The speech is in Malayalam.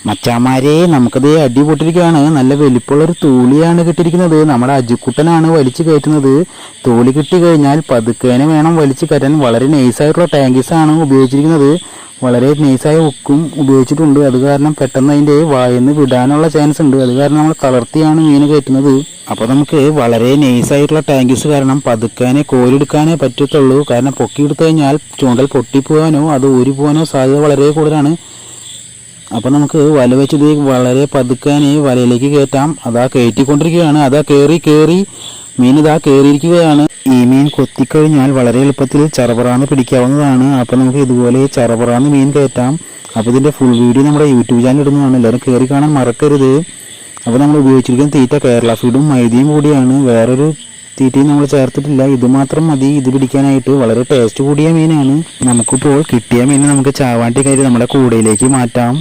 മച്ചാമാരെ നമുക്കത് അടി പൊട്ടിരിക്കുകയാണ്. നല്ല വലിപ്പമുള്ളൊരു തൂളിയാണ് കിട്ടിയിരിക്കുന്നത്. നമ്മുടെ അജുക്കുട്ടനാണ് വലിച്ചു കയറ്റുന്നത്. തൂളി കിട്ടി കഴിഞ്ഞാൽ പതുക്കേനെ വേണം വലിച്ചു കയറ്റാൻ. വളരെ നൈസായിട്ടുള്ള ടാങ്കീസാണ് ഉപയോഗിച്ചിരിക്കുന്നത്. വളരെ നൈസായ ഹുക്കും ഉപയോഗിച്ചിട്ടുണ്ട്. അത് കാരണം പെട്ടെന്ന് അതിൻ്റെ വായന്ന് വിടാനുള്ള ചാൻസ് ഉണ്ട്. അത് കാരണം നമ്മൾ തളർത്തിയാണ് മീൻ കയറ്റുന്നത്. അപ്പോൾ നമുക്ക് വളരെ നൈസായിട്ടുള്ള ടാങ്കീസ് കാരണം പതുക്കാനെ കോരിയെടുക്കാനേ പറ്റത്തുള്ളൂ. കാരണം പൊക്കിയെടുത്തു കഴിഞ്ഞാൽ ചൂണ്ടൽ പൊട്ടിപ്പോകാനോ അത് ഊരിപ്പോകാനോ സാധ്യത വളരെ കൂടുതലാണ്. അപ്പോൾ നമുക്ക് വല വെച്ചത് വളരെ പതുക്കാനെ വലയിലേക്ക് കയറ്റാം. അതാ കയറ്റിക്കൊണ്ടിരിക്കുകയാണ്. അതാ കയറി മീൻ ഇതാ കയറിയിരിക്കുകയാണ്. ഈ മീൻ കൊത്തിക്കഴിഞ്ഞാൽ വളരെ എളുപ്പത്തിൽ ചറപറാന്ന് പിടിക്കാവുന്നതാണ്. അപ്പോൾ നമുക്ക് ഇതുപോലെ ചറപറാന്ന് മീൻ കയറ്റാം. അപ്പോൾ ഇതിൻ്റെ ഫുൾ വീഡിയോ നമ്മുടെ യൂട്യൂബ് ചാനൽ ഇടുന്നതാണ്. എല്ലാവരും കയറി കാണാൻ മറക്കരുത്. അപ്പോൾ നമ്മൾ ഉപയോഗിച്ചിരിക്കുന്ന തീറ്റ കേരള ഫീഡും മൈദയും കൂടിയാണ്. വേറൊരു തീറ്റയും നമ്മൾ ചേർത്തിട്ടില്ല. ഇത് മാത്രം മതി ഇത് പിടിക്കാനായിട്ട്. വളരെ ടേസ്റ്റ് കൂടിയ മീനാണ്. നമുക്കിപ്പോൾ കിട്ടിയ മീൻ നമുക്ക് ചാവാണ്ടി കയറി നമ്മുടെ കൂടയിലേക്ക് മാറ്റാം.